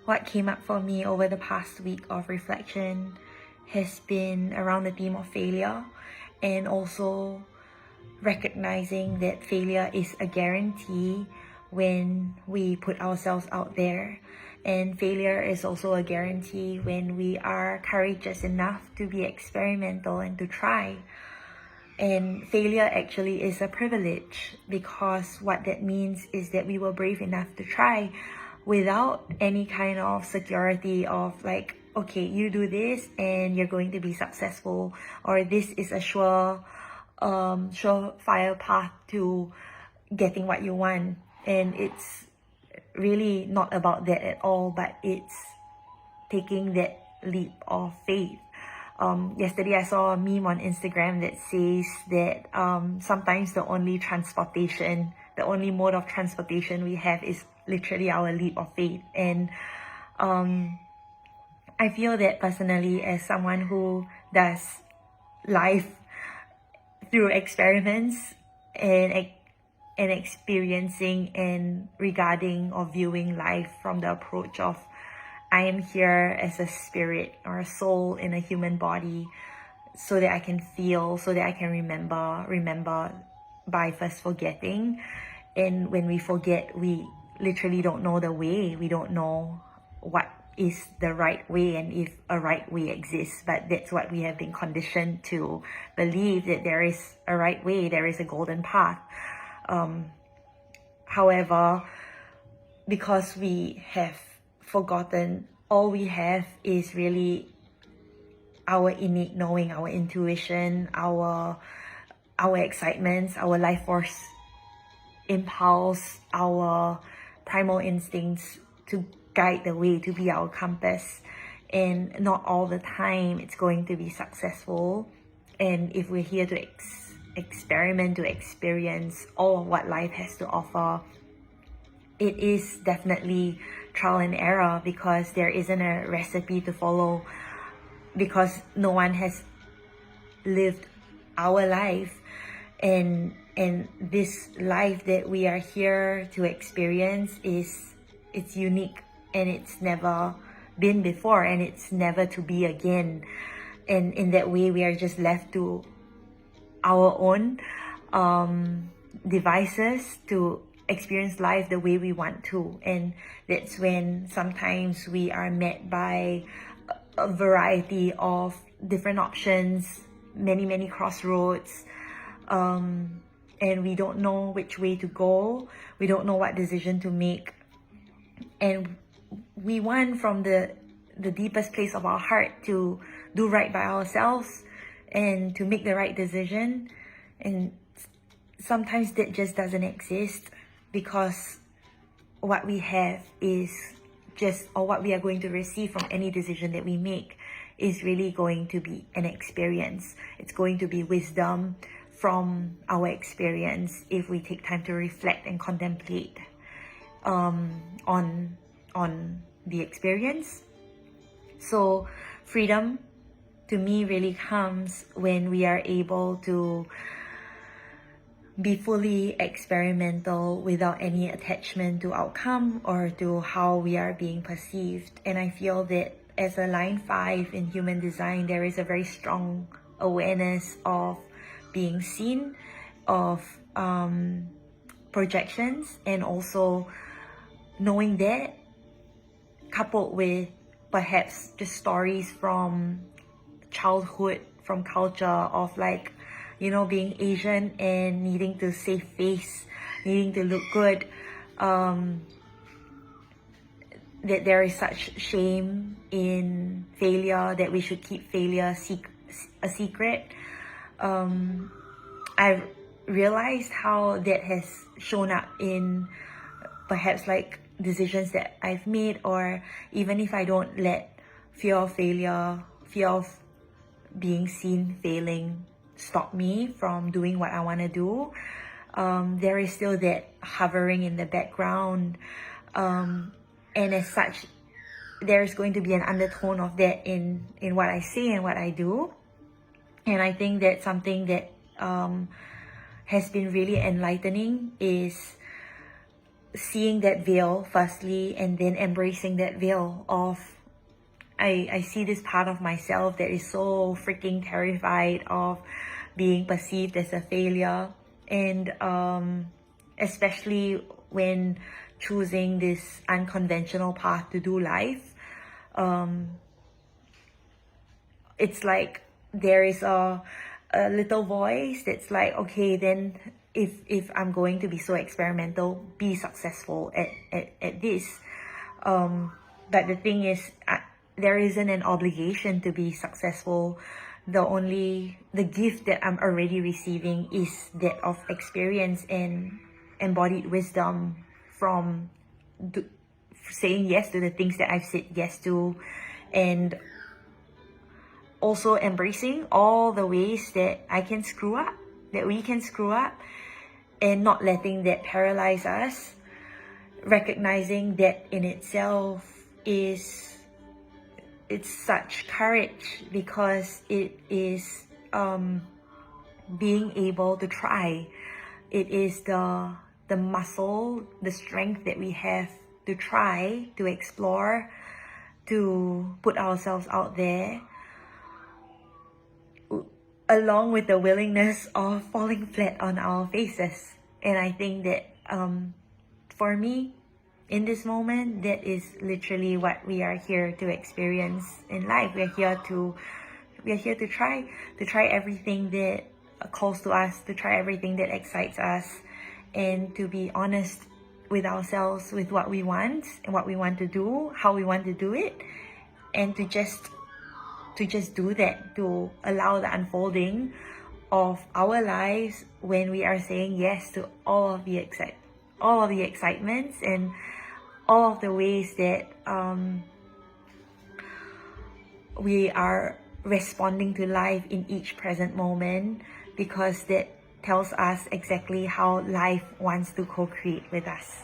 what came up for me over the past week of reflection has been around the theme of failure, and also recognizing that failure is a guarantee when we put ourselves out there. And failure is also a guarantee when we are courageous enough to be experimental and to try. And failure actually is a privilege, because what that means is that we were brave enough to try without any kind of security of like, okay, you do this and you're going to be successful, or this is a surefire path to getting what you want. And it's really not about that at all, but it's taking that leap of faith. Yesterday I saw a meme on Instagram that says that sometimes the only mode of transportation we have is literally our leap of faith. And I feel that personally, as someone who does life through experiments and experiencing and regarding or viewing life from the approach of I am here as a spirit or a soul in a human body, so that I can feel, so that I can remember by first forgetting. And when we forget, we literally don't know the way. We don't know what is the right way and if a right way exists. But that's what we have been conditioned to believe, that there is a right way, there is a golden path. However, because we have forgotten, all we have is really our innate knowing, our intuition, our excitements, our life force impulse, our primal instincts to guide the way, to be our compass. And not all the time it's going to be successful. And if we're here to experiment, to experience all of what life has to offer, it is definitely trial and error, because there isn't a recipe to follow, because no one has lived our life. And this life that we are here to experience it's unique, and it's never been before, and it's never to be again. And in that way, we are just left to our own devices to experience life the way we want to. And that's when sometimes we are met by a variety of different options, many crossroads, and we don't know which way to go. We don't know what decision to make, and we want from the deepest place of our heart to do right by ourselves and to make the right decision. And sometimes that just doesn't exist, because what we have is just, or what we are going to receive from any decision that we make is really going to be an experience. It's going to be wisdom from our experience if we take time to reflect and contemplate on the experience. So freedom to me really comes when we are able to be fully experimental without any attachment to outcome or to how we are being perceived. And I feel that as a line 5 in human design, there is a very strong awareness of being seen, of projections, and also knowing that, coupled with perhaps just stories from childhood, from culture, of like, you know, being Asian and needing to save face, needing to look good, that there is such shame in failure, that we should keep failure a secret. I've realized how that has shown up in perhaps like decisions that I've made, or even if I don't let fear of failure, fear of being seen failing stop me from doing what I want to do, there is still that hovering in the background, and as such there's going to be an undertone of that in what I say and what I do. And I think that something that has been really enlightening is seeing that veil firstly, and then embracing that veil of I see this part of myself that is so freaking terrified of being perceived as a failure, and especially when choosing this unconventional path to do life. It's like there is a little voice that's like, okay, then if I'm going to be so experimental, be successful at this. But the thing is, there isn't an obligation to be successful. The gift that I'm already receiving is that of experience and embodied wisdom from saying yes to the things that I've said yes to, and also embracing all the ways that I can screw up, that we can screw up, and not letting that paralyze us. Recognizing that in itself it's such courage, because it is being able to try. It is the muscle, the strength that we have to try, to explore, to put ourselves out there, along with the willingness of falling flat on our faces. And I think that for me, in this moment, that is literally what we are here to experience in life. We are here to try everything that calls to us, to try everything that excites us, and to be honest with ourselves, with what we want and what we want to do, how we want to do it, and to just do that, to allow the unfolding of our lives when we are saying yes to all of the excitements and all of the ways that we are responding to life in each present moment, because that tells us exactly how life wants to co-create with us.